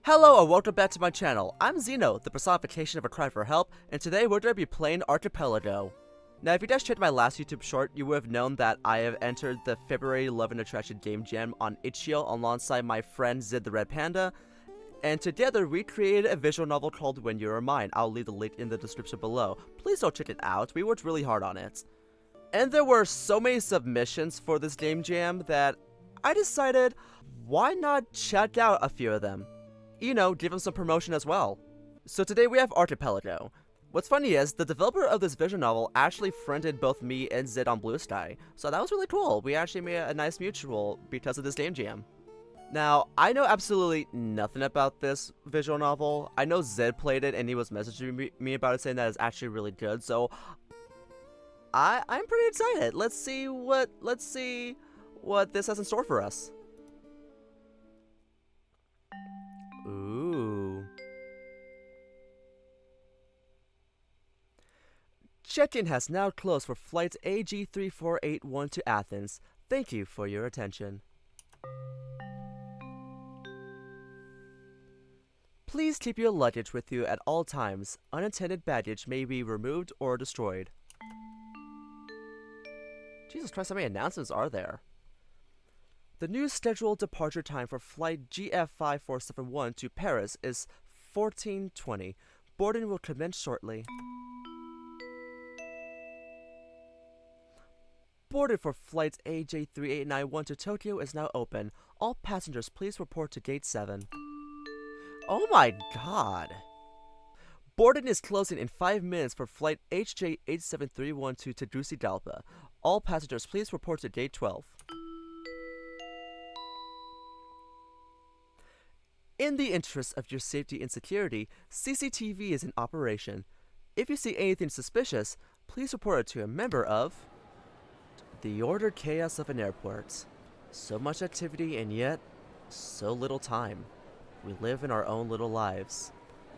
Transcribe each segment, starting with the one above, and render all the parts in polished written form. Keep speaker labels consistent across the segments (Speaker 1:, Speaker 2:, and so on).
Speaker 1: Hello and welcome back to my channel. I'm Xeno, the personification of a cry for help, and today we're going to be playing Archipelago. Now if you guys checked my last YouTube short, you would have known that I have entered the February 11 Attraction Game Jam on Itchio alongside my friend Zid the Red Panda, and together we created a visual novel called When You Are Mine. I'll leave the link in the description below. Please go check it out, we worked really hard on it. And there were so many submissions for this game jam that I decided, why not check out a few of them? You know, give them some promotion as well. So today we have Archipelago. What's funny is, the developer of this visual novel actually friended both me and Zid on Blue Sky, so that was really cool. We actually made a nice mutual because of this game jam. Now, I know absolutely nothing about this visual novel. I know Zid played it and he was messaging me about it saying that it's actually really good, so I'm pretty excited. Let's see what this has in store for us. Ooh. Check-in has now closed for flight AG3481 to Athens. Thank you for your attention. Please keep your luggage with you at all times. Unattended baggage may be removed or destroyed. Jesus Christ, how many announcements are there? The new scheduled departure time for flight GF5471 to Paris is 14:20. Boarding will commence shortly. Boarding for flight AJ3891 to Tokyo is now open. All passengers please report to gate 7. Oh my god! Boarding is closing in 5 minutes for flight HJ8731 to Tegucigalpa. All passengers please report to gate 12. In the interest of your safety and security, CCTV is in operation. If you see anything suspicious, please report it to a member of the ordered chaos of an airport. So much activity and yet so little time. We live in our own little lives,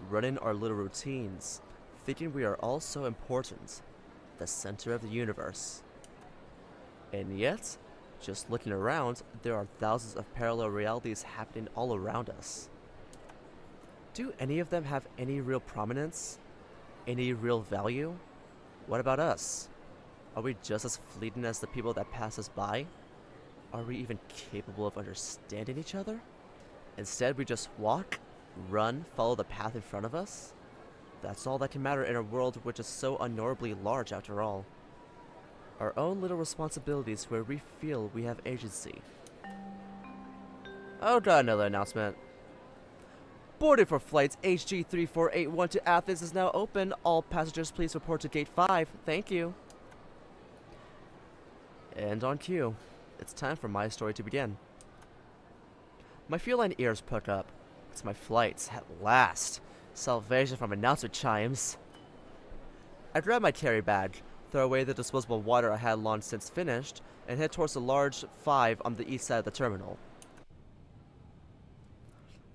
Speaker 1: running our little routines, thinking we are all so important, the center of the universe. And yet, just looking around, there are thousands of parallel realities happening all around us. Do any of them have any real prominence? Any real value? What about us? Are we just as fleeting as the people that pass us by? Are we even capable of understanding each other? Instead, we just walk, run, follow the path in front of us? That's all that can matter in a world which is so unknowably large after all. Our own little responsibilities where we feel we have agency. Oh god, another announcement. Boarding for flights HG3481 to Athens is now open. All passengers please report to gate 5. Thank you. And on cue, it's time for my story to begin. My feline ears perk up. It's my flight, at last. Salvation from announcement chimes. I grab my carry bag, throw away the disposable water I had long since finished, and head towards the large 5 on the east side of the terminal.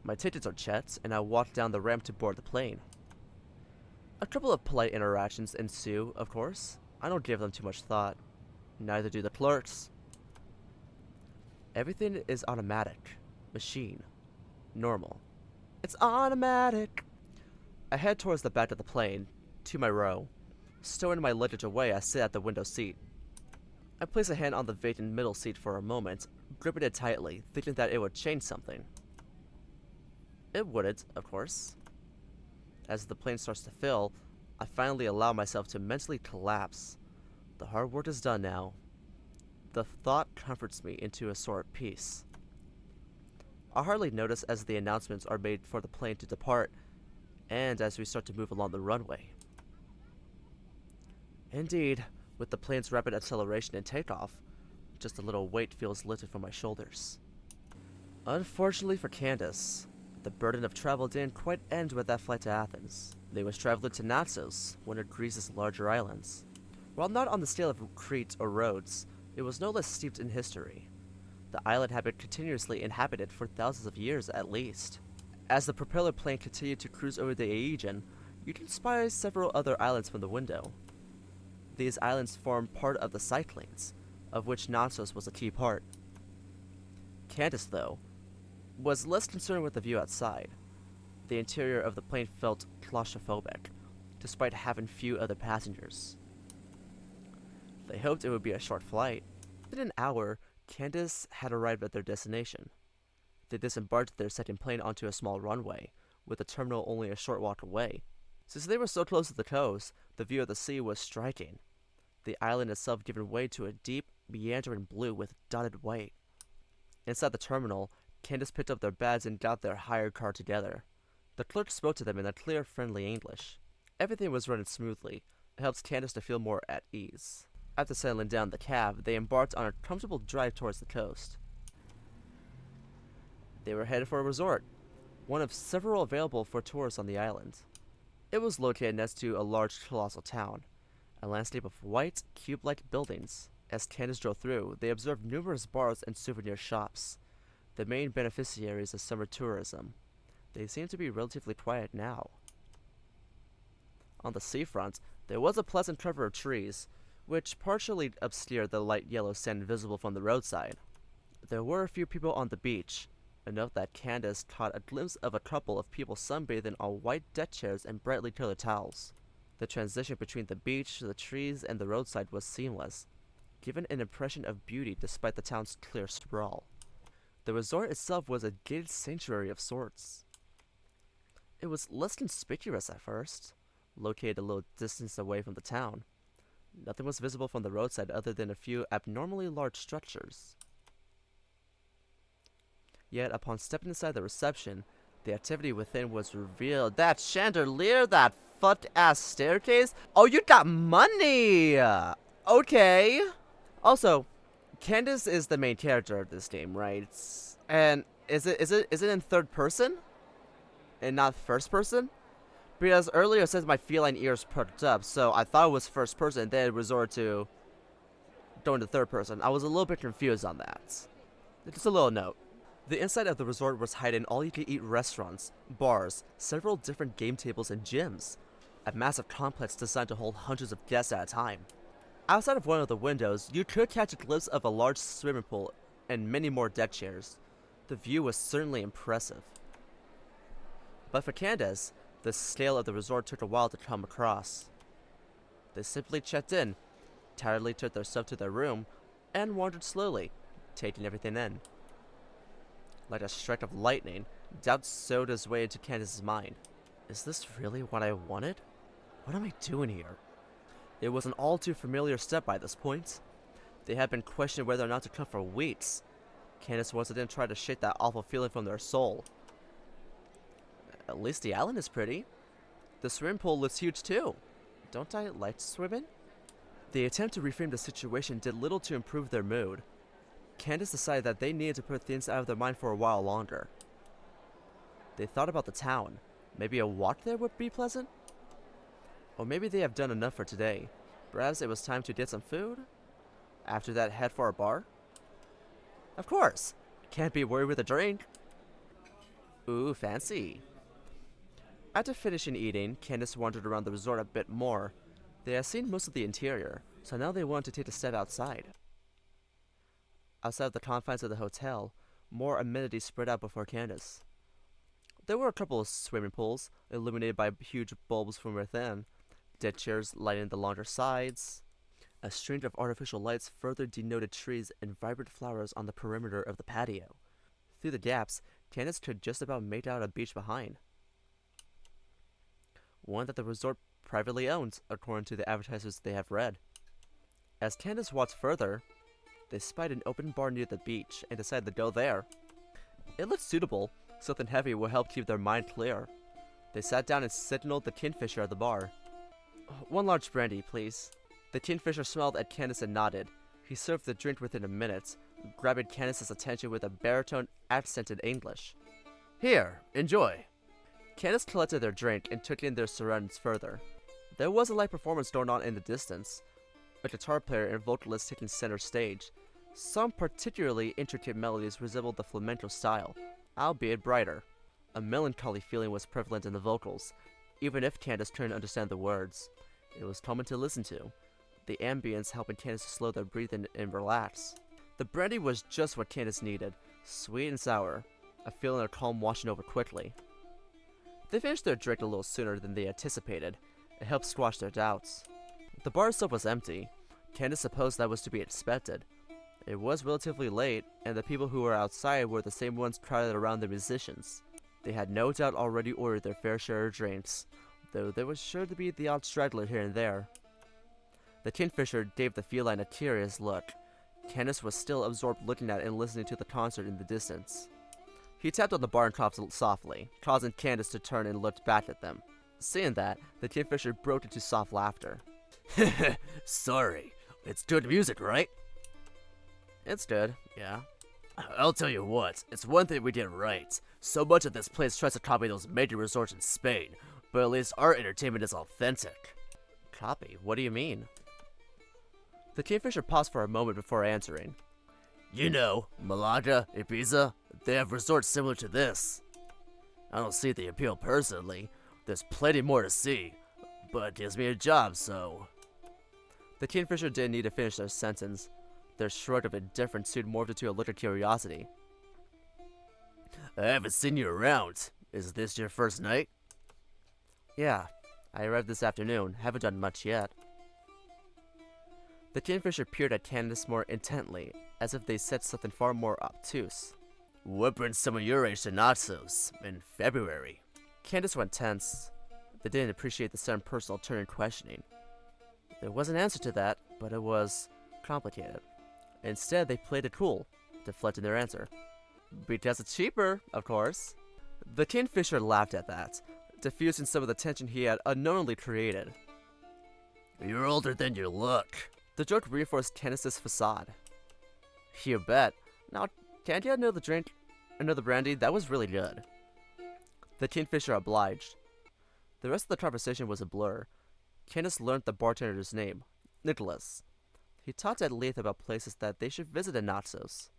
Speaker 1: My tickets are checked, and I walk down the ramp to board the plane. A couple of polite interactions ensue, of course. I don't give them too much thought. Neither do the clerks. Everything is automatic. Machine. Normal. It's automatic! I head towards the back of the plane, to my row. Stowing my luggage away, I sit at the window seat. I place a hand on the vacant middle seat for a moment, gripping it tightly, thinking that it would change something. It wouldn't, of course. As the plane starts to fill, I finally allow myself to mentally collapse. The hard work is done now. The thought comforts me into a sort of peace. I hardly notice as the announcements are made for the plane to depart, and as we start to move along the runway. Indeed, with the plane's rapid acceleration and takeoff, just a little weight feels lifted from my shoulders. Unfortunately for Candace, the burden of travel didn't quite end with that flight to Athens. They was traveling to Naxos, one of Greece's larger islands. While not on the scale of Crete or Rhodes, it was no less steeped in history. The island had been continuously inhabited for thousands of years at least. As the propeller plane continued to cruise over the Aegean, you can spy several other islands from the window. These islands formed part of the Cyclades, of which Naxos was a key part. Candace, though, was less concerned with the view outside. The interior of the plane felt claustrophobic, despite having few other passengers. They hoped it would be a short flight. Within an hour, Candace had arrived at their destination. They disembarked their second plane onto a small runway, with the terminal only a short walk away. Since they were so close to the coast, the view of the sea was striking, the island itself giving way to a deep, meandering blue with dotted white. Inside the terminal, Candace picked up their bags and got their hired car together. The clerk spoke to them in a clear, friendly English. Everything was running smoothly. It helped Candace to feel more at ease. After settling down in the cab, they embarked on a comfortable drive towards the coast. They were headed for a resort, one of several available for tourists on the island. It was located next to a large, colossal town, a landscape of white, cube-like buildings. As Candace drove through, they observed numerous bars and souvenir shops, the main beneficiaries of summer tourism. They seemed to be relatively quiet now. On the seafront, there was a pleasant cover of trees, which partially obscured the light yellow sand visible from the roadside. There were a few people on the beach, enough that Candace caught a glimpse of a couple of people sunbathing on white deck chairs and brightly colored towels. The transition between the beach, the trees, and the roadside was seamless, giving an impression of beauty despite the town's clear sprawl. The resort itself was a gated sanctuary of sorts. It was less conspicuous at first, located a little distance away from the town. Nothing was visible from the roadside other than a few abnormally large structures. Yet, upon stepping inside the reception, the activity within was revealed. That chandelier, that fuck-ass staircase? Oh, you got money! Okay. Also, Candace is the main character of this game, right? And is it in third person? And not first person? Because earlier it says my feline ears perked up, so I thought it was first person, then it resorted to going to third person. I was a little bit confused on that. Just a little note. The inside of the resort was hiding all-you-can-eat restaurants, bars, several different game tables, and gyms. A massive complex designed to hold hundreds of guests at a time. Outside of one of the windows, you could catch a glimpse of a large swimming pool and many more deck chairs. The view was certainly impressive. But for Candace, the scale of the resort took a while to come across. They simply checked in, tiredly took their stuff to their room, and wandered slowly, taking everything in. Like a strike of lightning, doubt sowed its way into Candace's mind. Is this really what I wanted? What am I doing here? It was an all too familiar step by this point. They had been questioning whether or not to come for weeks. Candace once again tried to shake that awful feeling from their soul. At least the island is pretty. The swimming pool looks huge too. Don't I like swimming? The attempt to reframe the situation did little to improve their mood. Candace decided that they needed to put things out of their mind for a while longer. They thought about the town. Maybe a walk there would be pleasant? Or maybe they have done enough for today. Perhaps it was time to get some food? After that, head for a bar? Of course! Can't be worried with a drink. Ooh, fancy. After finishing eating, Candace wandered around the resort a bit more. They had seen most of the interior, so now they wanted to take a step outside. Outside of the confines of the hotel, more amenities spread out before Candace. There were a couple of swimming pools, illuminated by huge bulbs from within, deck chairs lighting the longer sides. A string of artificial lights further denoted trees and vibrant flowers on the perimeter of the patio. Through the gaps, Candace could just about make out a beach behind. One that the resort privately owns, according to the advertisements they have read. As Candace walked further, they spied an open bar near the beach and decided to go there. It looked suitable. Something heavy would help keep their mind clear. They sat down and signaled the kingfisher at the bar. One large brandy, please. The kingfisher smiled at Candace and nodded. He served the drink within a minute, grabbing Candace's attention with a baritone accented English. Here, enjoy. Candace collected their drink and took in their surroundings further. There was a light performance going on in the distance. A guitar player and vocalist taking center stage. Some particularly intricate melodies resembled the flamenco style, albeit brighter. A melancholy feeling was prevalent in the vocals, even if Candace couldn't understand the words. It was common to listen to, the ambience helping Candace to slow their breathing and relax. The brandy was just what Candace needed, sweet and sour, a feeling of calm washing over quickly. They finished their drink a little sooner than they anticipated. It helped squash their doubts. The bar itself was empty. Candace supposed that was to be expected. It was relatively late, and the people who were outside were the same ones crowded around the musicians. They had no doubt already ordered their fair share of drinks, though there was sure to be the odd straggler here and there. The Kingfisher gave the feline a curious look. Candace was still absorbed looking at and listening to the concert in the distance. He tapped on the bar and coughed softly, causing Candace to turn and look back at them. Seeing that, the Kingfisher broke into soft laughter.
Speaker 2: Sorry, it's good music, right?
Speaker 1: It's good, yeah.
Speaker 2: I'll tell you what, it's one thing we did right. So much of this place tries to copy those major resorts in Spain, but at least our entertainment is authentic.
Speaker 1: Copy? What do you mean? The Kingfisher paused for a moment before answering.
Speaker 2: You know, Malaga, Ibiza, they have resorts similar to this. I don't see the appeal personally. There's plenty more to see, but it gives me a job, so...
Speaker 1: The Kingfisher didn't need to finish their sentence. Their shrug of indifference soon morphed into a look of curiosity.
Speaker 2: I haven't seen you around. Is this your first night?
Speaker 1: Yeah, I arrived this afternoon. Haven't done much yet. The Kingfisher peered at Candace more intently, as if they said something far more obtuse.
Speaker 2: What brings some of your age to Naxos in February?
Speaker 1: Candace went tense. They didn't appreciate the sudden personal turn in questioning. There was an answer to that, but it was complicated. Instead, they played it cool, deflecting their answer. Because it's cheaper, of course. The Kingfisher laughed at that, diffusing some of the tension he had unknowingly created.
Speaker 2: You're older than you look.
Speaker 1: The joke reinforced Candace's facade. You bet. Now, can't you have another drink? Another brandy? That was really good. The Kingfisher obliged. The rest of the conversation was a blur. Candace learned the bartender's name, Nicholas. He talked at length about places that they should visit in Naxos.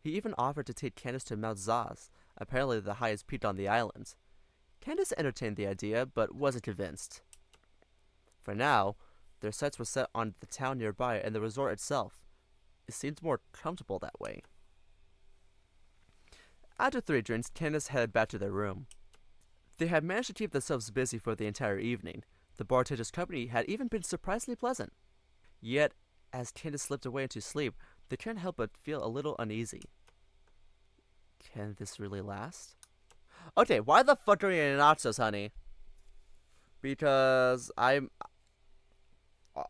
Speaker 1: He even offered to take Candace to Mount Zaz, apparently the highest peak on the island. Candace entertained the idea, but wasn't convinced. For now, their sights were set on the town nearby and the resort itself. It seemed more comfortable that way. After 3 drinks, Candace headed back to their room. They had managed to keep themselves busy for the entire evening. The bartender's company had even been surprisingly pleasant. Yet, as Candace slipped away into sleep, they couldn't help but feel a little uneasy. Can this really last? Okay, why the fuck are you in Naxos, honey? Because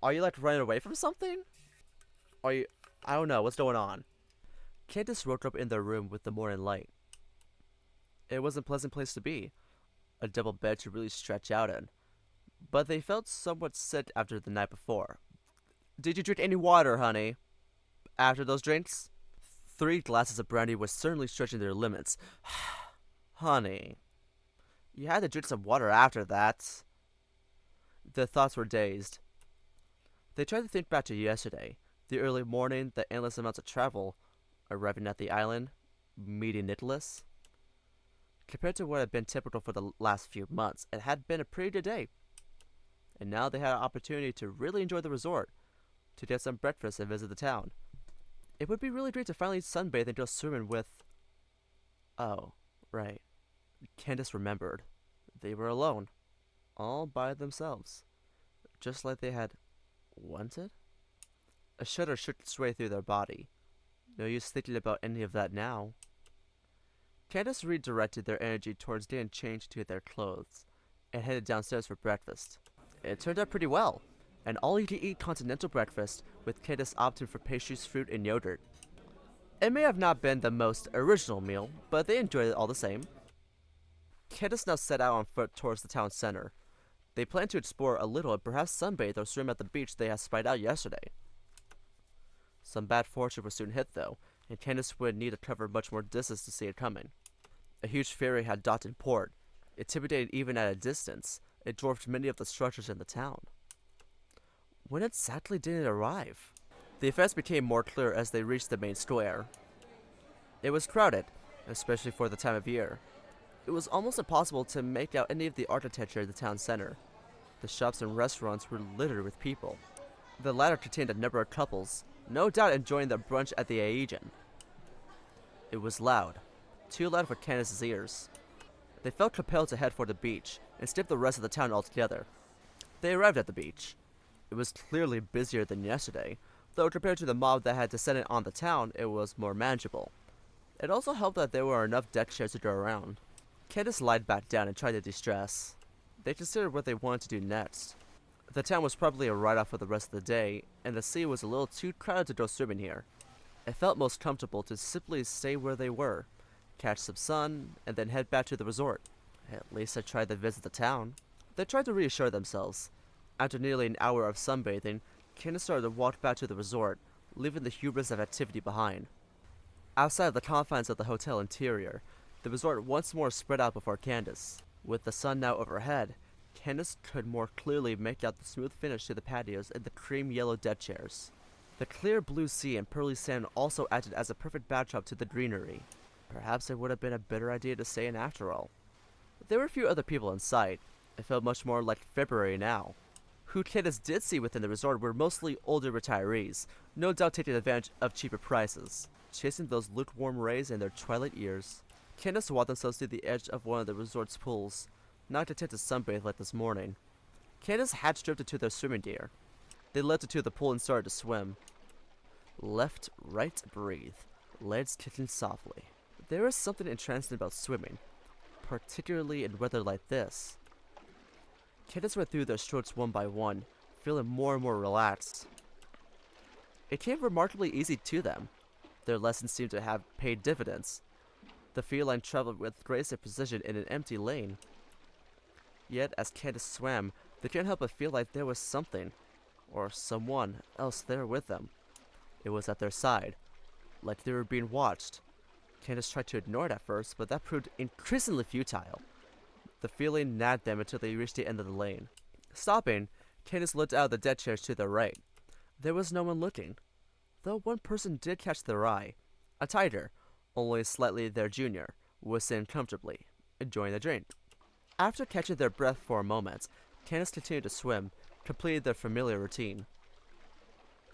Speaker 1: Are you like running away from something? Are you... I don't know, what's going on? Candace woke up in their room with the morning light. It was a pleasant place to be. A double bed to really stretch out in. But they felt somewhat sick after the night before. Did you drink any water, honey? After those drinks? 3 glasses of brandy was certainly stretching their limits. Honey, you had to drink some water after that. Their thoughts were dazed. They tried to think back to yesterday. The early morning, the endless amounts of travel, arriving at the island, meeting Nicholas. Compared to what had been typical for the last few months, it had been a pretty good day. And now they had an opportunity to really enjoy the resort, to get some breakfast and visit the town. It would be really great to finally sunbathe and go swimming with... Oh, right. Candace remembered. They were alone. All by themselves. Just like they had wanted? A shudder shook its way through their body. No use thinking about any of that now. Candace redirected their energy towards getting changed to their clothes, and headed downstairs for breakfast. It turned out pretty well. An all-you-can-eat continental breakfast, with Candace opting for pastries, fruit, and yogurt. It may have not been the most original meal, but they enjoyed it all the same. Candace now set out on foot towards the town center. They planned to explore a little and perhaps sunbathe or swim at the beach they had spied out yesterday. Some bad fortune would soon hit, though, and Candace would need to cover much more distance to see it coming. A huge ferry had docked in port. Intimidated even at a distance, it dwarfed many of the structures in the town. When exactly did it arrive? The effects became more clear as they reached the main square. It was crowded, especially for the time of year. It was almost impossible to make out any of the architecture of the town center. The shops and restaurants were littered with people. The latter contained a number of couples, no doubt enjoying their brunch at the Aegean. It was loud, too loud for Candace's ears. They felt compelled to head for the beach and skip the rest of the town altogether. They arrived at the beach. It was clearly busier than yesterday, though compared to the mob that had descended on the town, it was more manageable. It also helped that there were enough deck chairs to go around. Candace lied back down and tried to de-stress. They considered what they wanted to do next. The town was probably a write-off for the rest of the day, and the sea was a little too crowded to go swimming here. It felt most comfortable to simply stay where they were, catch some sun, and then head back to the resort. At least I tried to visit the town. They tried to reassure themselves. After nearly an hour of sunbathing, Candace started to walk back to the resort, leaving the hubris of activity behind. Outside of the confines of the hotel interior, the resort once more spread out before Candace. With the sun now overhead, Candace could more clearly make out the smooth finish to the patios and the cream yellow deck chairs. The clear blue sea and pearly sand also acted as a perfect backdrop to the greenery. Perhaps it would have been a better idea to stay in after all. There were a few other people in sight. It felt much more like February now. Who Candace did see within the resort were mostly older retirees, no doubt taking advantage of cheaper prices, chasing those lukewarm rays in their twilight years. Candace walked themselves to the edge of one of the resort's pools, not content to sunbathe like this morning. Candace had stripped into their swimming gear. They leapt into the pool and started to swim. Left, right, breathe, legs kicking softly. There is something entrancing about swimming, particularly in weather like this. Candace went through their strokes one by one, feeling more and more relaxed. It came remarkably easy to them. Their lessons seemed to have paid dividends. The feline traveled with grace and precision in an empty lane. Yet, as Candace swam, they couldn't help but feel like there was something, or someone, else there with them. It was at their side, like they were being watched. Candace tried to ignore it at first, but that proved increasingly futile. The feeling nagged them until they reached the end of the lane. Stopping, Candace looked out of the deck chairs to their right. There was no one looking, though one person did catch their eye. A tiger, only slightly their junior, was sitting comfortably, enjoying the drink. After catching their breath for a moment, Candace continued to swim, completing their familiar routine.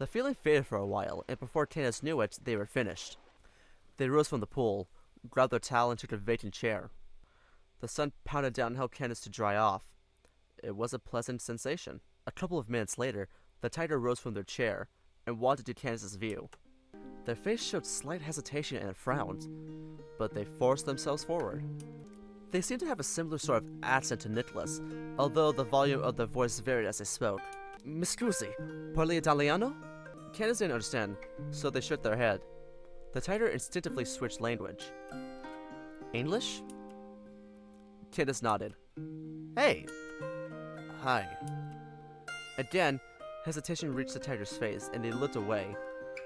Speaker 1: The feeling faded for a while, and before Candace knew it, they were finished. They rose from the pool, grabbed their towel, and took a vacant chair. The sun pounded down and helped Candace to dry off. It was a pleasant sensation. A couple of minutes later, the tiger rose from their chair and walked into Candace's view. Their face showed slight hesitation and frowns, but they forced themselves forward. They seemed to have a similar sort of accent to Nicholas, although the volume of their voice varied as they spoke. "Mi scusi, parli italiano?" Candace didn't understand, so they shook their head. The tiger instinctively switched language. "English?" Candace nodded. "Hey!" "Hi." Again, hesitation reached the tiger's face, and they looked away.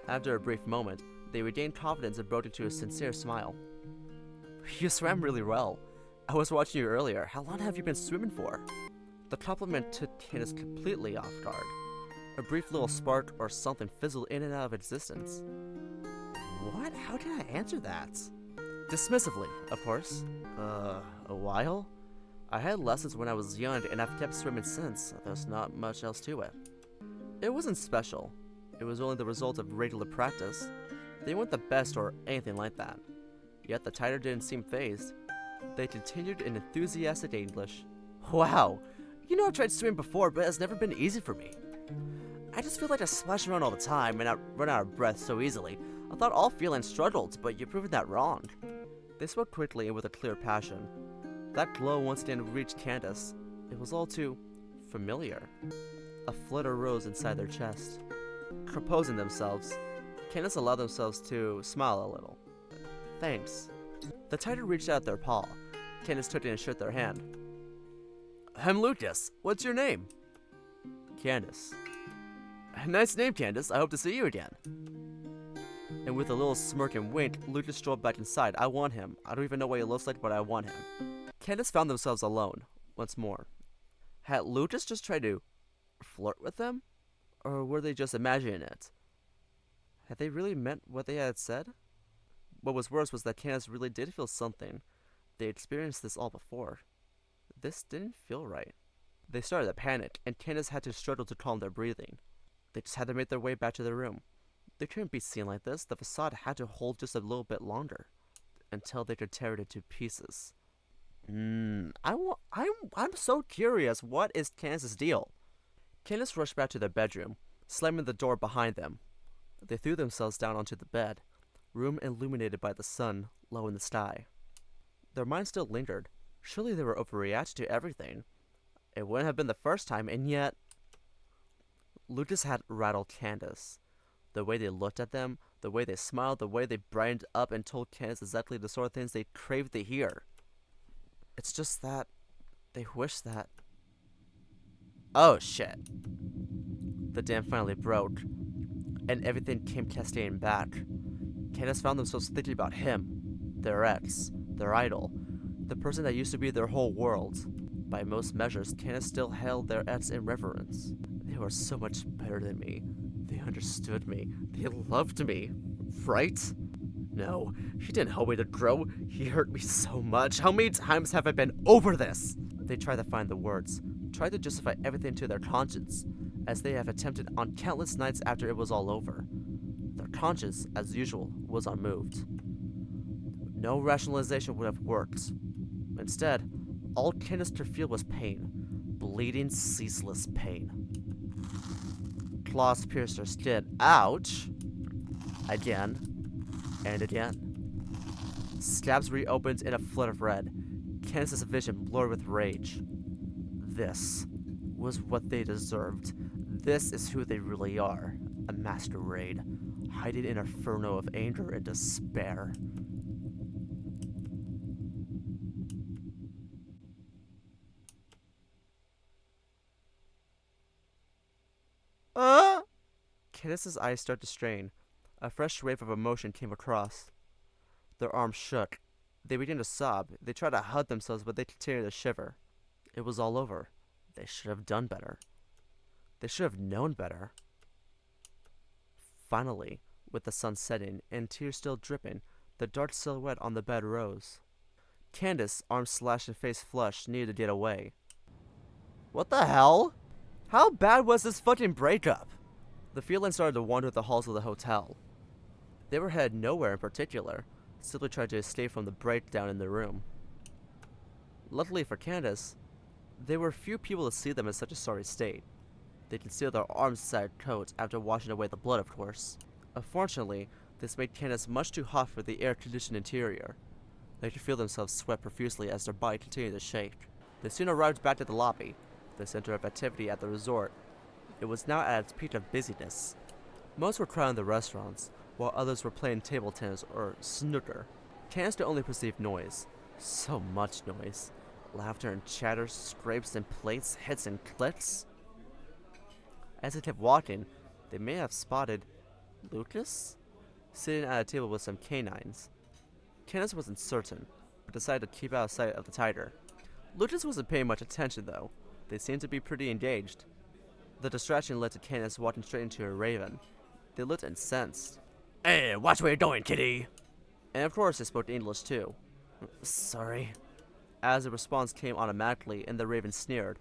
Speaker 1: After a brief moment, they regained confidence and broke into a sincere smile. "You swam really well. I was watching you earlier. How long have you been swimming for?" The compliment took Candace completely off guard. A brief little spark or something fizzled in and out of existence. What? How can I answer that? Dismissively, of course. A while? I had lessons when I was young, and I've kept swimming since. There's not much else to it. It wasn't special. It was only the result of regular practice. They weren't the best or anything like that. Yet the tiger didn't seem fazed. They continued in enthusiastic English. "Wow! You know I've tried swimming before, but it's never been easy for me. I just feel like I splash around all the time and I run out of breath so easily. I thought all felines struggled, but you've proven that wrong." They spoke quickly and with a clear passion. That glow once again reached Candace. It was all too familiar. A flutter rose inside their chest. Composing themselves, Candace allowed themselves to smile a little. "Thanks." The tiger reached out their paw. Candace took it and shook their hand. "I'm Lucas. What's your name?" "Candace." "Nice name, Candace. I hope to see you again." And with a little smirk and wink, Lucas strolled back inside. I want him. I don't even know what he looks like, but I want him. Candace found themselves alone, once more. Had Lucas just tried to flirt with them? Or were they just imagining it? Had they really meant what they had said? What was worse was that Candace really did feel something. They experienced this all before. This didn't feel right. They started to panic, and Candace had to struggle to calm their breathing. They just had to make their way back to their room. They couldn't be seen like this. The facade had to hold just a little bit longer, until they could tear it into pieces. I'm so curious. What is Candace's deal? Candace rushed back to their bedroom, slamming the door behind them. They threw themselves down onto the bed, room illuminated by the sun low in the sky. Their minds still lingered. Surely they were overreacting to everything. It wouldn't have been the first time, and yet... Lucas had rattled Candace. The way they looked at them, the way they smiled, the way they brightened up and told Candace exactly the sort of things they craved to hear. It's just that they wish that... Oh, shit. The dam finally broke, and everything came cascading back. Candace found themselves thinking about him, their ex, their idol, the person that used to be their whole world. By most measures, Candace still held their ex in reverence. They were so much better than me. They understood me. They loved me. Right? No, he didn't help me to grow. He hurt me so much. How many times have I been over this? They tried to find the words, tried to justify everything to their conscience, as they have attempted on countless nights after it was all over. Their conscience, as usual, was unmoved. No rationalization would have worked. Instead, all Candace could feel was pain. Bleeding, ceaseless pain. Claws pierced her skin. Ouch! Again. And again. Scabs reopened in a flood of red. Candace's vision blurred with rage. This was what they deserved. This is who they really are. A masquerade. Hiding in a inferno of anger and despair. Candace's eyes started to strain. A fresh wave of emotion came across. Their arms shook. They began to sob. They tried to hug themselves, but they continued to shiver. It was all over. They should have done better. They should have known better. Finally, with the sun setting and tears still dripping, the dark silhouette on the bed rose. Candace, arms slashed and face flushed, needed to get away. What the hell? How bad was this fucking breakup? The feeling started to wander the halls of the hotel. They were headed nowhere in particular, simply trying to escape from the breakdown in the room. Luckily for Candace, there were few people to see them in such a sorry state. They concealed their arms inside coats after washing away the blood, of course. Unfortunately, this made Candace much too hot for the air-conditioned interior. They could feel themselves sweat profusely as their body continued to shake. They soon arrived back at the lobby, the center of activity at the resort. It was now at its peak of busyness. Most were crowding the restaurants, while others were playing table tennis or snooker. Candace could only perceive noise. So much noise. Laughter and chatter, scrapes and plates, hits and clicks. As they kept walking, they may have spotted Lucas sitting at a table with some canines. Candace wasn't certain, but decided to keep out of sight of the tiger. Lucas wasn't paying much attention though. They seemed to be pretty engaged. The distraction led to Candace walking straight into a raven. They looked incensed.
Speaker 2: Hey, watch where you're going, kitty!
Speaker 1: And of course they spoke English too. Sorry. As the response came automatically and the raven sneered,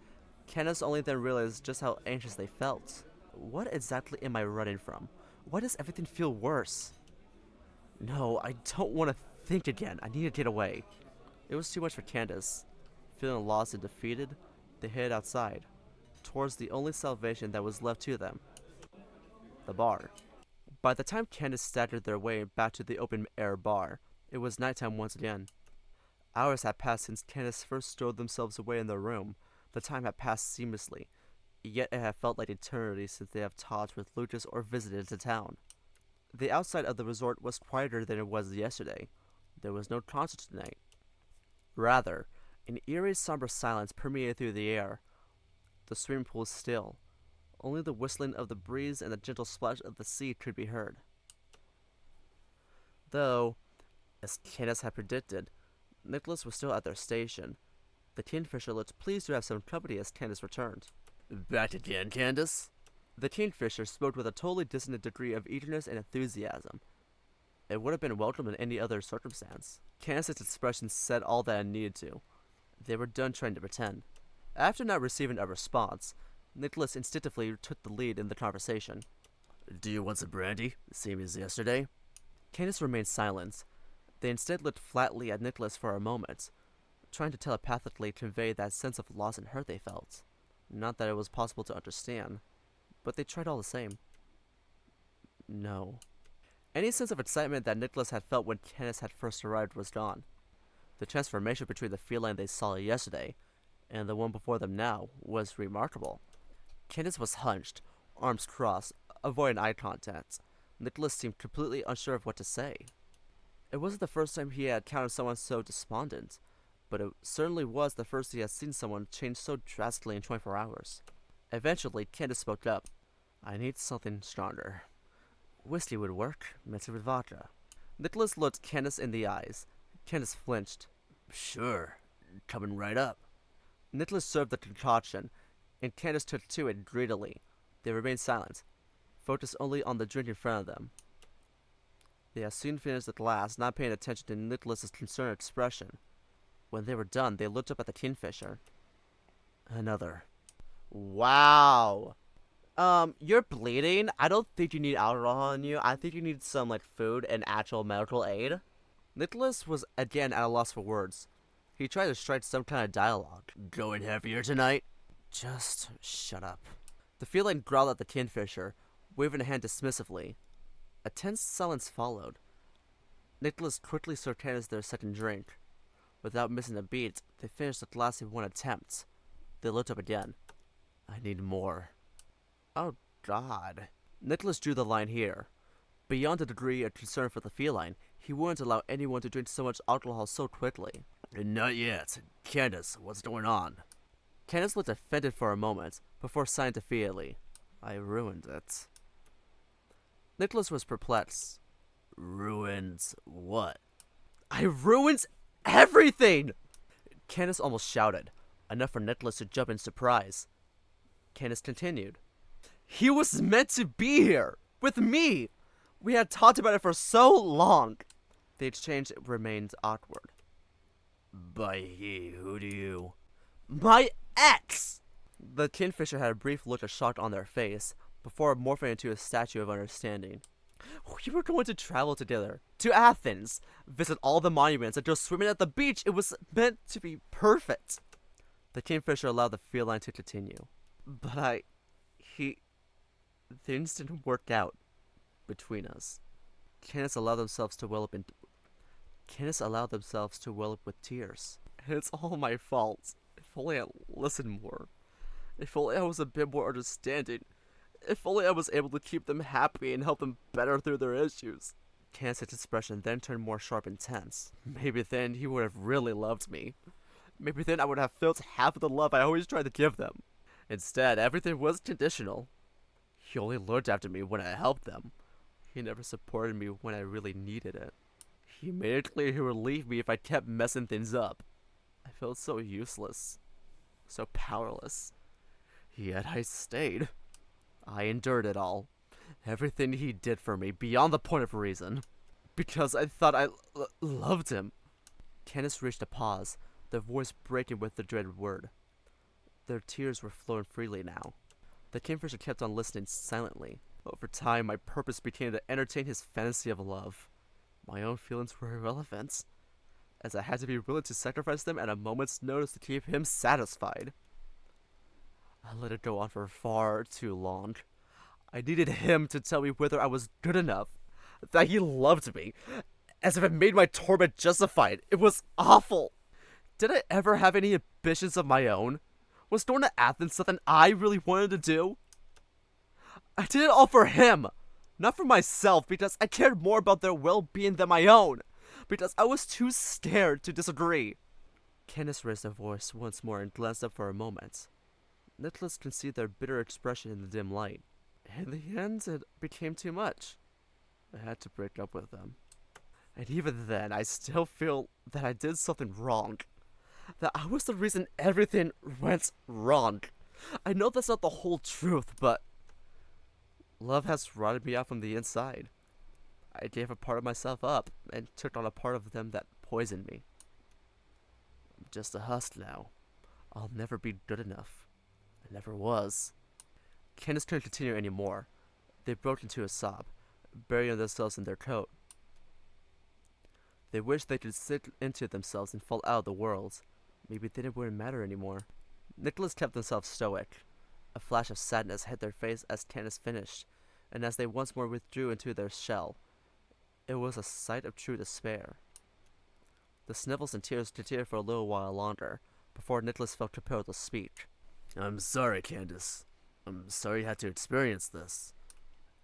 Speaker 1: Candace only then realized just how anxious they felt. What exactly am I running from? Why does everything feel worse? No, I don't want to think again. I need to get away. It was too much for Candace. Feeling lost and defeated, they headed outside, towards the only salvation that was left to them. The bar. By the time Candace staggered their way back to the open-air bar, it was nighttime once again. Hours had passed since Candace first stowed themselves away in their room. The time had passed seamlessly, yet it had felt like eternity since they have talked with Lucas or visited the town. The outside of the resort was quieter than it was yesterday. There was no concert tonight. Rather, an eerie, somber silence permeated through the air. The swimming pool was still. Only the whistling of the breeze and the gentle splash of the sea could be heard. Though, as Candace had predicted, Nicholas was still at their station. The Kingfisher looked pleased to have some company as Candace returned.
Speaker 2: Back again, Candace?
Speaker 1: The Kingfisher spoke with a totally dissonant degree of eagerness and enthusiasm. It would have been welcome in any other circumstance. Candace's expression said all that it needed to. They were done trying to pretend. After not receiving a response, Nicholas instinctively took the lead in the conversation.
Speaker 2: Do you want some brandy? Same as yesterday?
Speaker 1: Candace remained silent. They instead looked flatly at Nicholas for a moment. trying to telepathically convey that sense of loss and hurt they felt. Not that it was possible to understand, but they tried all the same. No. Any sense of excitement that Nicholas had felt when Kenneth had first arrived was gone. The transformation between the feline they saw yesterday and the one before them now was remarkable. Kenneth was hunched, arms crossed, avoiding eye contact. Nicholas seemed completely unsure of what to say. It wasn't the first time he had encountered someone so despondent, but it certainly was the first he had seen someone change so drastically in 24 hours. Eventually, Kenneth spoke up. I need something stronger. Whiskey would work, mixed with vodka. Nicholas looked Kenneth in the eyes. Kenneth flinched.
Speaker 2: Sure, coming right up.
Speaker 1: Nicholas served the concoction, and Kenneth took to it greedily. They remained silent, focused only on the drink in front of them. They had soon finished the glass, not paying attention to Nicholas's concerned expression. When they were done, they looked up at the kingfisher. Another. Wow. You're bleeding? I don't think you need alcohol on you. I think you need some, food and actual medical aid. Nicholas was again at a loss for words. He tried to strike some kind of dialogue.
Speaker 2: Going heavier tonight?
Speaker 1: Just shut up. The feline growled at the kingfisher, waving a hand dismissively. A tense silence followed. Nicholas quickly served Kenneth their second drink. Without missing a beat, they finished the glass in one attempt. They looked up again. I need more. Oh, God. Nicholas drew the line here. Beyond a degree of concern for the feline, he wouldn't allow anyone to drink so much alcohol so quickly.
Speaker 2: Not yet. Candace, what's going on?
Speaker 1: Candace looked offended for a moment, before sighing defeatedly. I ruined it. Nicholas was perplexed.
Speaker 2: Ruined what?
Speaker 1: I ruined everything! Candace almost shouted, enough for Nicholas to jump in surprise. Candace continued. He was meant to be here, with me! We had talked about it for so long! The exchange remained awkward.
Speaker 2: By he, who do you...
Speaker 1: My ex! The kingfisher had a brief look of shock on their face, before morphing into a statue of understanding. We were going to travel together, to Athens, visit all the monuments, and go swimming at the beach. It was meant to be perfect. The kingfisher allowed the feline to continue. But things didn't work out between us. Candace allowed themselves to well up with tears. And it's all my fault. If only I listened more. If only I was a bit more understanding. If only I was able to keep them happy and help them better through their issues. Candace's expression then turned more sharp and tense. Maybe then he would have really loved me. Maybe then I would have felt half of the love I always tried to give them. Instead, everything was conditional. He only looked after me when I helped them. He never supported me when I really needed it. He made it clear he would leave me if I kept messing things up. I felt so useless. So powerless. Yet I stayed. I endured it all. Everything he did for me, beyond the point of reason. Because I thought I loved him. Candace reached a pause, their voice breaking with the dreaded word. Their tears were flowing freely now. The kingfisher kept on listening silently. Over time, my purpose became to entertain his fantasy of love. My own feelings were irrelevant, as I had to be willing to sacrifice them at a moment's notice to keep him satisfied. I let it go on for far too long. I needed him to tell me whether I was good enough, that he loved me, as if it made my torment justified. It was awful. Did I ever have any ambitions of my own? Was going to Athens something I really wanted to do? I did it all for him, not for myself, because I cared more about their well-being than my own, because I was too scared to disagree. Candace raised her voice once more and glanced up for a moment. Nicholas could see their bitter expression in the dim light. In the end, it became too much. I had to break up with them. And even then, I still feel that I did something wrong. That I was the reason everything went wrong. I know that's not the whole truth, but love has rotted me out from the inside. I gave a part of myself up and took on a part of them that poisoned me. I'm just a husk now. I'll never be good enough. I never was. Candace couldn't continue anymore. They broke into a sob, burying themselves in their coat. They wished they could sink into themselves and fall out of the world, maybe they wouldn't matter anymore. Nicholas kept himself stoic. A flash of sadness hit their face as Candace finished, and as they once more withdrew into their shell. It was a sight of true despair. The sniffles and tears continued for a little while longer, before Nicholas felt compelled to speak.
Speaker 2: I'm sorry, Candace. I'm sorry you had to experience this.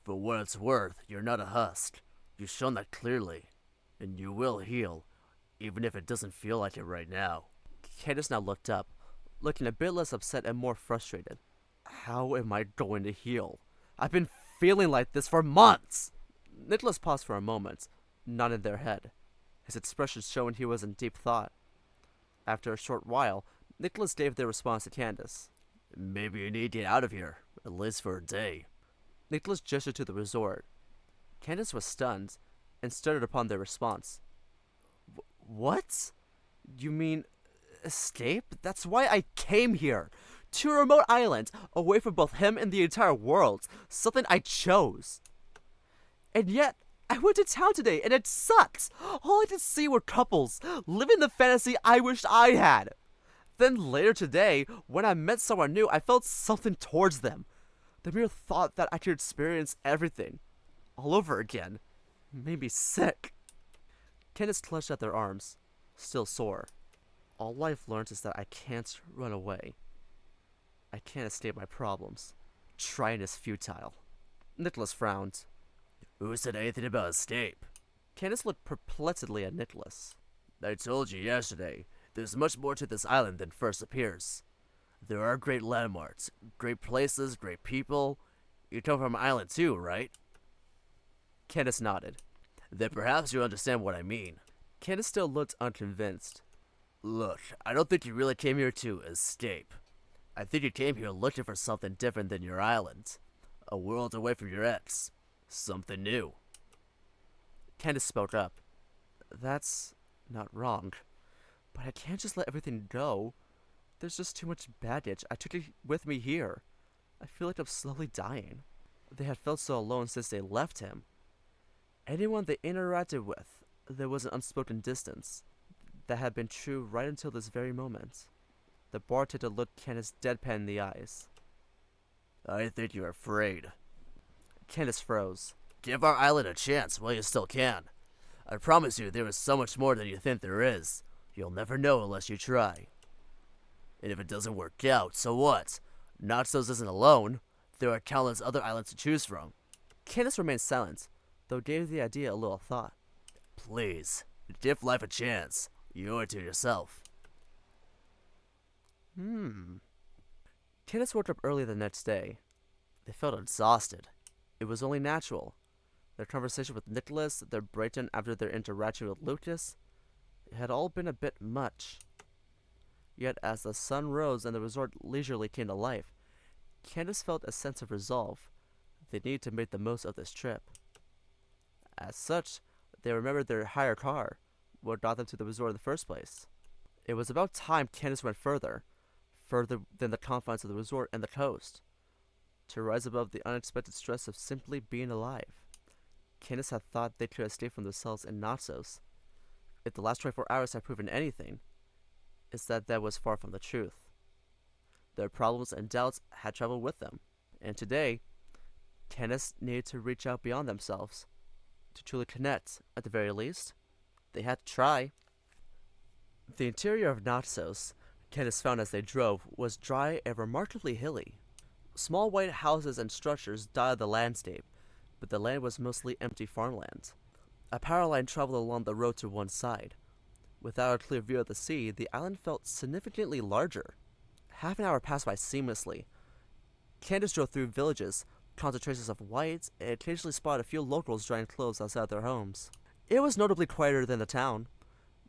Speaker 2: For what it's worth, you're not a husk. You've shown that clearly. And you will heal, even if it doesn't feel like it right now.
Speaker 1: Candace now looked up, looking a bit less upset and more frustrated. How am I going to heal? I've been feeling like this for months! Nicholas paused for a moment, nodding their head, his expression showing he was in deep thought. After a short while, Nicholas gave their response to Candace.
Speaker 2: Maybe you need to get out of here, at least for a day.
Speaker 1: Nicholas gestured to the resort. Candace was stunned, and started upon their response. What? You mean escape? That's why I came here. To a remote island, away from both him and the entire world. Something I chose. And yet, I went to town today, and it sucked. All I could see were couples, living the fantasy I wished I had. Then later today, when I met someone new, I felt something towards them. The mere thought that I could experience everything, all over again, made me sick. Candace clutched at their arms, still sore. All I've learned is that I can't run away. I can't escape my problems. Trying is futile. Nicholas frowned.
Speaker 2: Who said anything about escape?
Speaker 1: Candace looked perplexedly at Nicholas.
Speaker 2: I told you yesterday, there's much more to this island than first appears. There are great landmarks, great places, great people. You come from an island too, right?
Speaker 1: Candace nodded.
Speaker 2: Then perhaps you understand what I mean.
Speaker 1: Candace still looked unconvinced.
Speaker 2: Look, I don't think you really came here to escape. I think you came here looking for something different than your island. A world away from your ex. Something new.
Speaker 1: Candace spoke up. That's not wrong. But I can't just let everything go. There's just too much baggage. I took it with me here. I feel like I'm slowly dying. They had felt so alone since they left him. Anyone they interacted with, there was an unspoken distance. That had been true right until this very moment. The bartender looked Candace deadpan in the eyes.
Speaker 2: I think you're afraid.
Speaker 1: Candace froze.
Speaker 2: Give our island a chance while you still can. I promise you there is so much more than you think there is. You'll never know unless you try. And if it doesn't work out, so what? Naxos isn't alone. There are countless other islands to choose from.
Speaker 1: Candace remained silent, though gave the idea a little thought.
Speaker 2: Please, give life a chance. You owe it to yourself.
Speaker 1: Candace woke up early the next day. They felt exhausted. It was only natural. Their conversation with Nicholas, their breakdown after their interaction with Lucas, it had all been a bit much. Yet as the sun rose and the resort leisurely came to life, Candace felt a sense of resolve. They needed to make the most of this trip. As such, they remembered their hire car, what got them to the resort in the first place. It was about time Candace went further than the confines of the resort and the coast, to rise above the unexpected stress of simply being alive. Candace had thought they could escape from themselves in Naxos. If the last 24 hours had proven anything, it's that was far from the truth. Their problems and doubts had traveled with them, and today, Candace needed to reach out beyond themselves. To truly connect, at the very least, they had to try. The interior of Naxos, Candace found as they drove, was dry and remarkably hilly. Small white houses and structures dotted the landscape, but the land was mostly empty farmland. A power line traveled along the road to one side. Without a clear view of the sea, the island felt significantly larger. Half an hour passed by seamlessly. Candace drove through villages, concentrations of whites, and occasionally spotted a few locals drying clothes outside their homes. It was notably quieter than the town.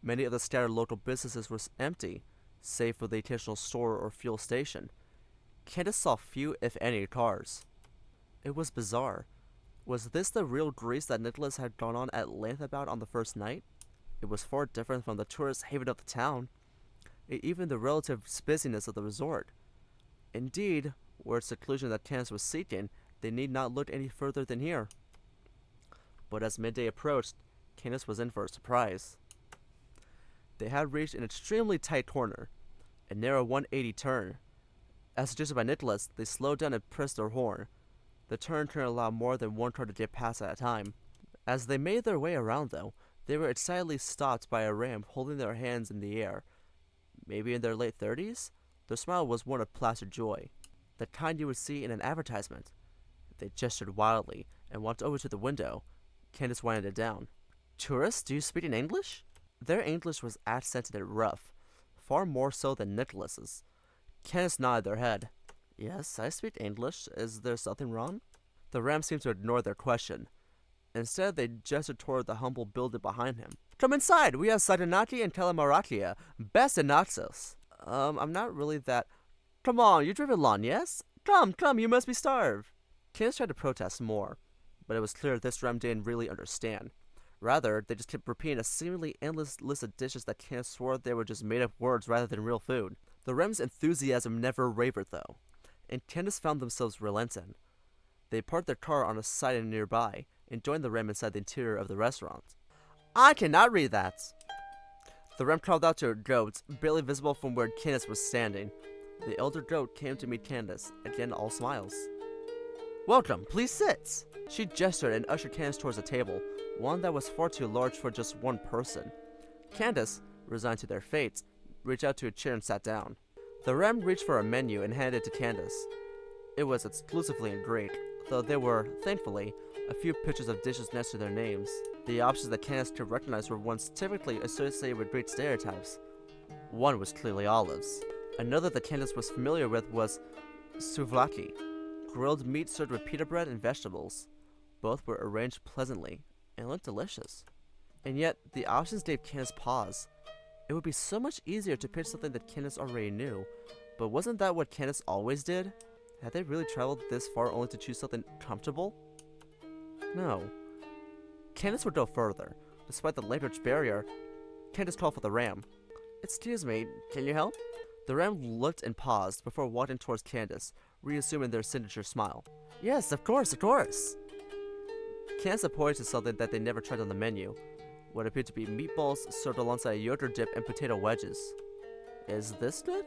Speaker 1: Many of the scattered local businesses were empty, save for the occasional store or fuel station. Candace saw few, if any, cars. It was bizarre. Was this the real Greece that Nicholas had gone on at length about on the first night? It was far different from the tourist haven of the town, and even the relative busyness of the resort. Indeed, were its seclusion that Candace was seeking, they need not look any further than here. But as midday approached, Candace was in for a surprise. They had reached an extremely tight corner, a narrow 180 turn. As suggested by Nicholas, they slowed down and pressed their horn. The turn turned allowed more than one car to get past at a time. As they made their way around, though, they were excitedly stopped by a ram holding their hands in the air. Maybe in their late 30s? Their smile was one of placid joy, the kind you would see in an advertisement. They gestured wildly and walked over to the window. Candace winded it down. Tourists, do you speak in English? Their English was accented and rough, far more so than Nicholas's. Candace nodded their head. Yes, I speak English. Is there something wrong? The ram seemed to ignore their question. Instead, they gestured toward the humble building behind him. Come inside! We have Satanaki and Telemarakia, best in Naxos. I'm not really that... Come on, you're driven long, yes? Come, you must be starved. Candace tried to protest more, but it was clear this ram didn't really understand. Rather, they just kept repeating a seemingly endless list of dishes that Candace swore they were just made-up words rather than real food. The ram's enthusiasm never wavered, though, and Candace found themselves relenting. They parked their car on a side nearby and joined the ram inside the interior of the restaurant. I cannot read that! The ram crawled out to a goat, barely visible from where Candace was standing. The elder goat came to meet Candace, again all smiles. Welcome, please sit! She gestured and ushered Candace towards a table, one that was far too large for just one person. Candace, resigned to their fate, reached out to a chair and sat down. The ram reached for a menu and handed it to Candace. It was exclusively in Greek, though there were, thankfully, a few pictures of dishes next to their names. The options that Candace could recognize were ones typically associated with Greek stereotypes. One was clearly olives. Another that Candace was familiar with was souvlaki, grilled meat served with pita bread and vegetables. Both were arranged pleasantly and looked delicious. And yet, the options gave Candace pause. It would be so much easier to pitch something that Candace already knew, but wasn't that what Candace always did? Had they really traveled this far only to choose something comfortable? No. Candace would go further. Despite the language barrier, Candace called for the ram. Excuse me, can you help? The ram looked and paused before walking towards Candace, reassuming their signature smile. Yes, of course. Candace pointed to something that they never tried on the menu. What appeared to be meatballs served alongside a yogurt dip and potato wedges. Is this good?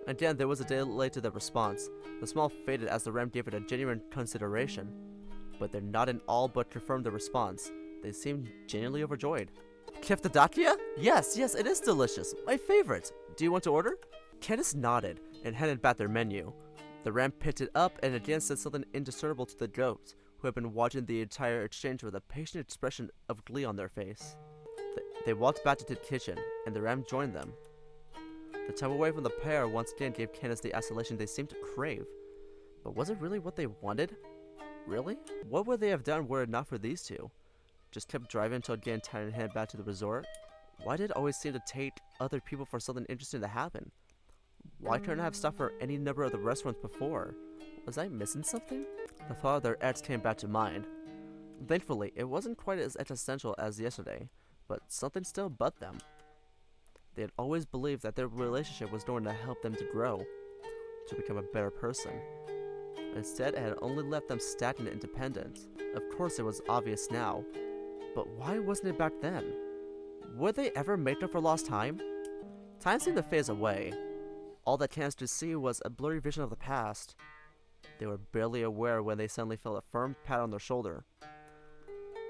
Speaker 1: Again, there was a delay to the response. The smile faded as the ram gave it a genuine consideration. But their nod and all but confirmed the response. They seemed genuinely overjoyed. Keftadakia? Yes, it is delicious. My favorite. Do you want to order? Candace nodded and handed back their menu. The ram picked it up and again said something indiscernible to the goat, who had been watching the entire exchange with a patient expression of glee on their face. They walked back to the kitchen, and the ram joined them. The time away from the pair once again gave Candace the isolation they seemed to crave. But was it really what they wanted? Really? What would they have done were it not for these two? Just kept driving until getting tired and headed back to the resort? Why did it always seem to take other people for something interesting to happen? Why couldn't I have stopped for any number of the restaurants before? Was I missing something? The thought of their ex came back to mind. Thankfully, it wasn't quite as existential as yesterday, but something still bugged them. They had always believed that their relationship was going to help them to grow, to become a better person. Instead, it had only left them stagnant and dependent. Of course, it was obvious now, but why wasn't it back then? Would they ever make up for lost time? Time seemed to phase away. All that Candace could see was a blurry vision of the past. They were barely aware when they suddenly felt a firm pat on their shoulder.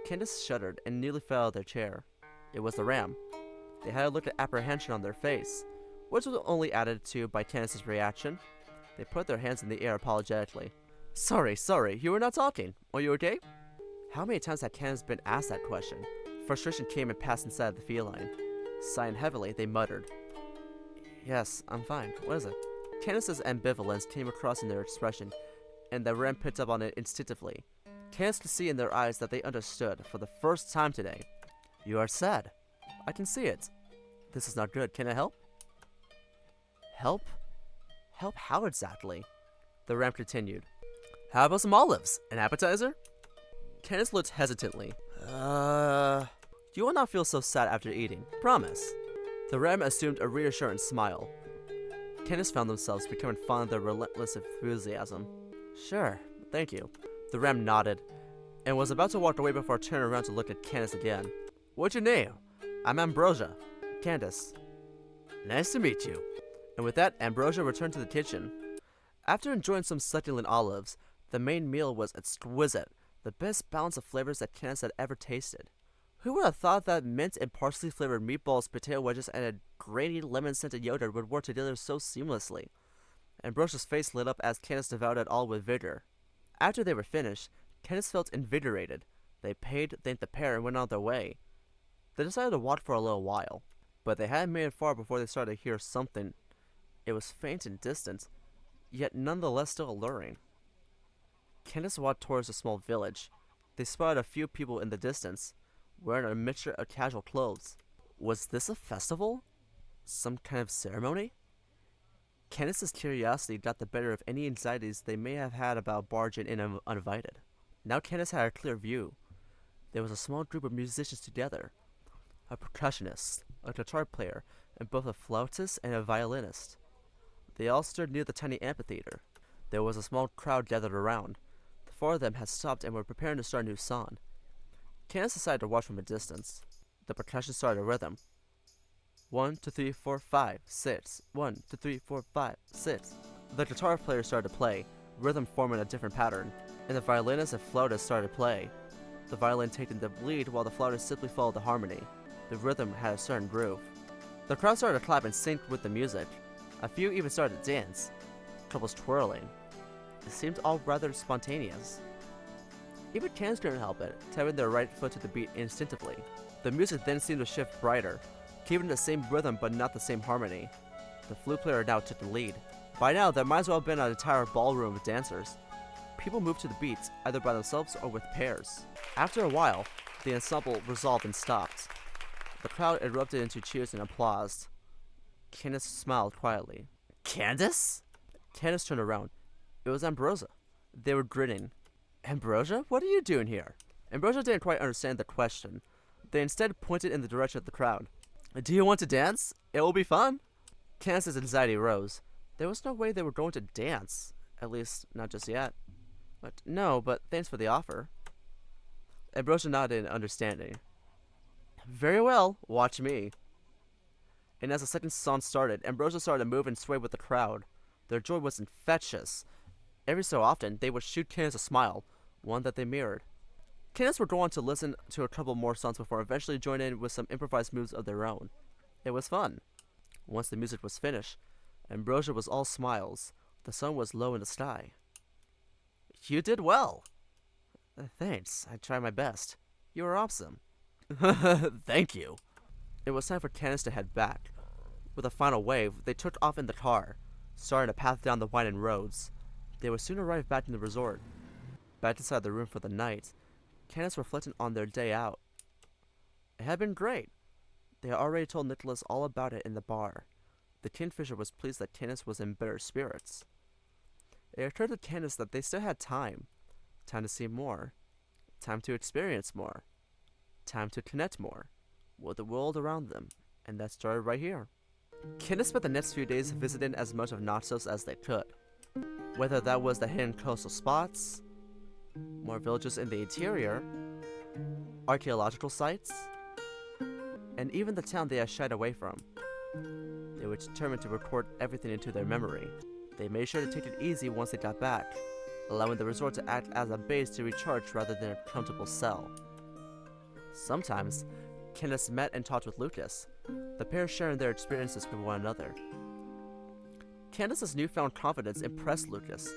Speaker 1: Candace shuddered and nearly fell out of their chair. It was the ram. They had a look of apprehension on their face, which was only added to by Candace's reaction. They put their hands in the air apologetically. Sorry, you were not talking. Are you okay? How many times had Candace been asked that question? Frustration came and passed inside the feline. Sighing heavily, they muttered. Yes, I'm fine. What is it? Candace's ambivalence came across in their expression, and the ram picked up on it instinctively. Candace could see in their eyes that they understood for the first time today. You are sad. I can see it. This is not good. Can I help? Help? Help how exactly? The ram continued. How about some olives? An appetizer? Candace looked hesitantly. You will not feel so sad after eating. Promise. The ram assumed a reassuring smile. Candace found themselves becoming fond of their relentless enthusiasm. Sure, thank you. The ram nodded, and was about to walk away before turning around to look at Candace again. What's your name? I'm Ambrosia. Candace. Nice to meet you. And with that, Ambrosia returned to the kitchen. After enjoying some succulent olives, the main meal was exquisite, the best balance of flavors that Candace had ever tasted. Who would have thought that mint and parsley flavored meatballs, potato wedges, and a grainy lemon-scented yogurt would work together so seamlessly? Ambrosia's face lit up as Candace devoured it all with vigor. After they were finished, Candace felt invigorated. They paid, thanked the pair, and went on their way. They decided to walk for a little while, but they hadn't made it far before they started to hear something. It was faint and distant, yet nonetheless still alluring. Candace walked towards a small village. They spotted a few people in the distance, wearing a mixture of casual clothes. Was this a festival? Some kind of ceremony? Candace's curiosity got the better of any anxieties they may have had about barging in uninvited. Now Candace had a clear view. There was a small group of musicians together. A percussionist, a guitar player, and both a flautist and a violinist. They all stood near the tiny amphitheater. There was a small crowd gathered around. The four of them had stopped and were preparing to start a new song. Candace decided to watch from a distance. The percussion started a rhythm. 1, 2, 3, 4, 5, 6. 1, 2, 3, 4, 5, 6. The guitar player started to play, rhythm forming a different pattern, and the violinist and flautist started to play. The violin taking the lead while the flautist simply followed the harmony. The rhythm had a certain groove. The crowd started to clap and sync with the music. A few even started to dance, couples twirling. It seemed all rather spontaneous. Even Candace couldn't help it, tapping their right foot to the beat instinctively. The music then seemed to shift brighter, keeping the same rhythm but not the same harmony. The flute player now took the lead. By now, there might as well have been an entire ballroom of dancers. People moved to the beats, either by themselves or with pairs. After a while, the ensemble resolved and stopped. The crowd erupted into cheers and applause. Candace smiled quietly.
Speaker 2: Candace?
Speaker 1: Candace turned around. It was Ambrosia. They were grinning. Ambrosia, what are you doing here? Ambrosia didn't quite understand the question. They instead pointed in the direction of the crowd. Do you want to dance? It will be fun. Candace's anxiety rose. There was no way they were going to dance. At least, not just yet. But thanks for the offer. Ambrosia nodded in understanding. Very well, watch me. And as the second song started, Ambrosia started to move and sway with the crowd. Their joy was infectious. Every so often, they would shoot Candace a smile, one that they mirrored. Candace would go on to listen to a couple more songs before eventually joining in with some improvised moves of their own. It was fun. Once the music was finished, Ambrosia was all smiles. The sun was low in the sky. You did well. Thanks, I tried my best. You were awesome.
Speaker 2: Thank you.
Speaker 1: It was time for Candace to head back. With a final wave, they took off in the car, starting a path down the winding roads. They would soon arrive back in the resort. Back inside the room for the night, Candace reflected on their day out. It had been great. They had already told Nicholas all about it in the bar. The Kingfisher was pleased that Candace was in better spirits. It occurred to Candace that they still had time. Time to see more. Time to experience more. Time to connect more with the world around them. And that started right here. Candace spent the next few days visiting as much of Naxos as they could. Whether that was the hidden coastal spots, more villages in the interior, archaeological sites, and even the town they had shied away from. They were determined to record everything into their memory. They made sure to take it easy once they got back, allowing the resort to act as a base to recharge rather than a comfortable cell. Sometimes, Candace met and talked with Lucas, the pair sharing their experiences with one another. Candace's newfound confidence impressed Lucas,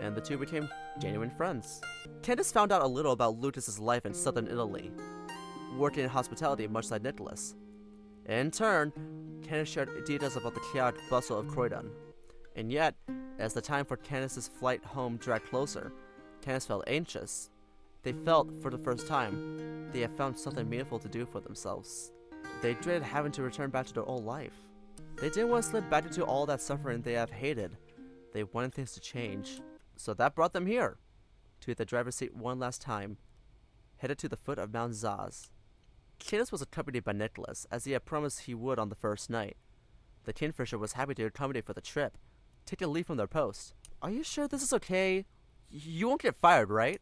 Speaker 1: and the two became genuine friends. Candace found out a little about Lucas's life in southern Italy, working in hospitality much like Nicholas. In turn, Candace shared details about the chaotic bustle of Croydon. And yet, as the time for Candace's flight home dragged closer, Candace felt anxious. They felt, for the first time, they had found something meaningful to do for themselves. They dreaded having to return back to their old life. They didn't want to slip back into all that suffering they have hated. They wanted things to change. So that brought them here, to the driver's seat one last time, headed to the foot of Mount Zaz. Candace was accompanied by Nicholas, as he had promised he would on the first night. The Kingfisher was happy to accommodate for the trip, taking leave from their post. Are you sure this is okay? You won't get fired, right?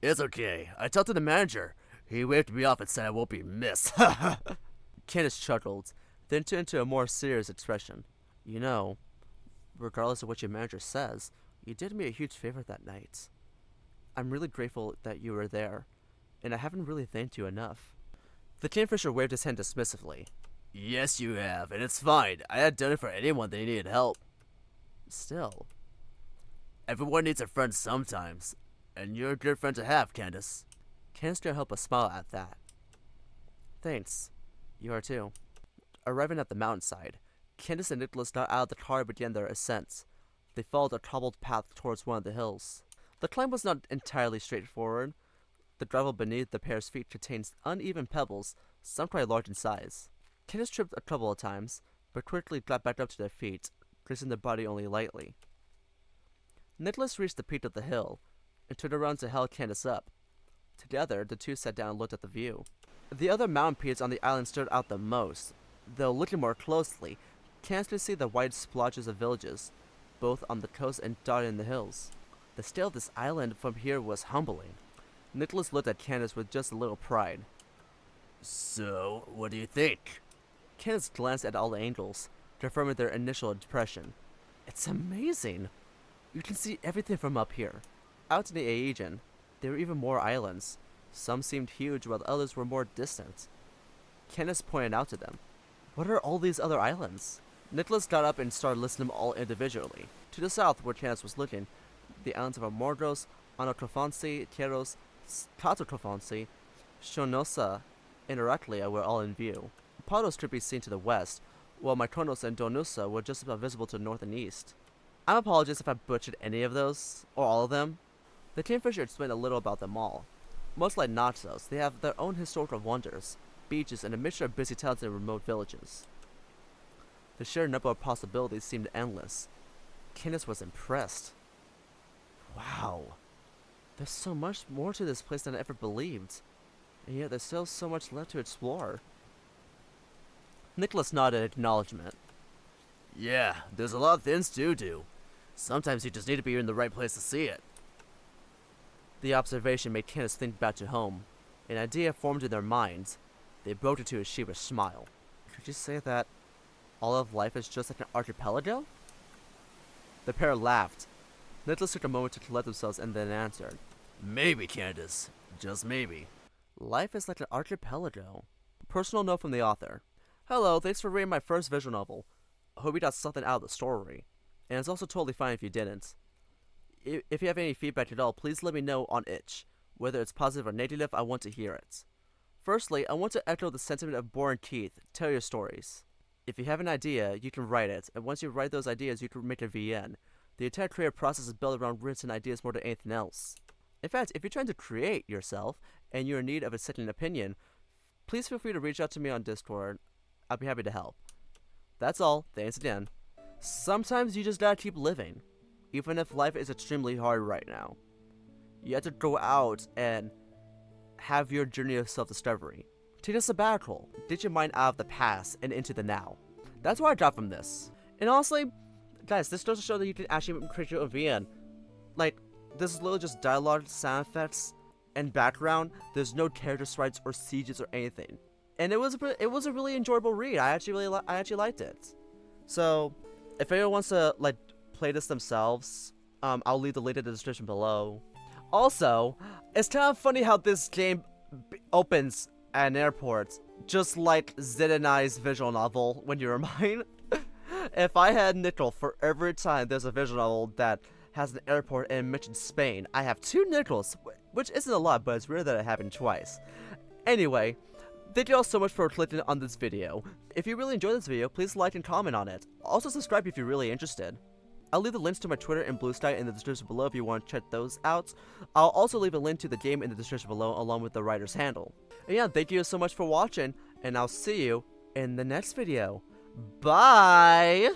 Speaker 2: It's okay. I talked to the manager. He waved me off and said I won't be missed.
Speaker 1: Candace chuckled, then turned to a more serious expression. You know, regardless of what your manager says, you did me a huge favor that night. I'm really grateful that you were there, and I haven't really thanked you enough. The Kingfisher waved his hand dismissively.
Speaker 2: Yes, you have, and it's fine. I had done it for anyone that needed help.
Speaker 1: Still.
Speaker 2: Everyone needs a friend sometimes, and you're a good friend to have, Candace.
Speaker 1: Candace couldn't help but smile at that. Thanks. You are too. Arriving at the mountainside, Candace and Nicholas got out of the car and began their ascent. They followed a cobbled path towards one of the hills. The climb was not entirely straightforward. The gravel beneath the pair's feet contained uneven pebbles, some quite large in size. Candace tripped a couple of times, but quickly got back up to their feet, grazing their body only lightly. Nicholas reached the peak of the hill, and turned around to help Candace up. Together, the two sat down and looked at the view. The other mountain peaks on the island stood out the most, though looking more closely, Candace could see the wide splotches of villages, both on the coast and dotted in the hills. The scale of this island from here was humbling. Nicholas looked at Candace with just a little pride.
Speaker 2: So, what do you think?
Speaker 1: Candace glanced at all angles, confirming their initial impression. It's amazing! You can see everything from up here. Out in the Aegean, there were even more islands. Some seemed huge while others were more distant. Candace pointed out to them. What are all these other islands? Nicholas got up and started listing them all individually. To the south, where Candace was looking, the islands of Amorgos, Anotrophonsi, Keros, Katotrophonsi, Shonosa, and Heraclea were all in view. Podos could be seen to the west, while Mykonos and Donusa were just about visible to the north and east. I apologize if I butchered any of those, or all of them. The Kingfisher explained a little about them all. Much like Naxos, they have their own historical wonders, beaches, and a mixture of busy towns and remote villages. The sheer number of possibilities seemed endless. Candace was impressed. Wow. There's so much more to this place than I ever believed. And yet there's still so much left to explore. Nicholas nodded in acknowledgement.
Speaker 2: Yeah, there's a lot of things to do. Sometimes you just need to be in the right place to see it.
Speaker 1: The observation made Candace think back to home. An idea formed in their minds. They broke into a sheepish smile. Could you say that all of life is just like an archipelago? The pair laughed. Nicholas took a moment to collect themselves and then answered.
Speaker 2: Maybe, Candace. Just maybe.
Speaker 1: Life is like an archipelago. Personal note from the author. Hello, thanks for reading my first visual novel. I hope you got something out of the story. And it's also totally fine if you didn't. If you have any feedback at all, please let me know on Itch. Whether it's positive or negative, I want to hear it. Firstly, I want to echo the sentiment of Boring Keith. Tell your stories. If you have an idea, you can write it, and once you write those ideas, you can make a VN. The entire creative process is built around written ideas more than anything else. In fact, if you're trying to create yourself, and you're in need of a second opinion, please feel free to reach out to me on Discord. I'll be happy to help. That's all. Thanks again. Sometimes you just gotta keep living, even if life is extremely hard right now. You have to go out and have your journey of self-discovery. Take a sabbatical. Get your mind out of the past and into the now. That's what I got from this. And honestly, guys, this goes to show that you can actually create your own VN. Like, this is literally just dialogue, sound effects, and background. There's no character sprites or sieges or anything. And it was a really enjoyable read. I actually liked it. So, if anyone wants to like play this themselves, I'll leave the link in the description below. Also, it's kind of funny how this game opens at an airport, just like Zed and I's visual novel, When You Were Mine. If I had nickel for every time there's a visual novel that has an airport and mentions Spain, I have 2 nickels, which isn't a lot, but it's rare that it happened twice. Anyway, thank you all so much for clicking on this video. If you really enjoyed this video, please like and comment on it. Also subscribe if you're really interested. I'll leave the links to my Twitter and Blue Sky in the description below if you want to check those out. I'll also leave a link to the game in the description below along with the writer's handle. And yeah, thank you so much for watching, and I'll see you in the next video. Bye!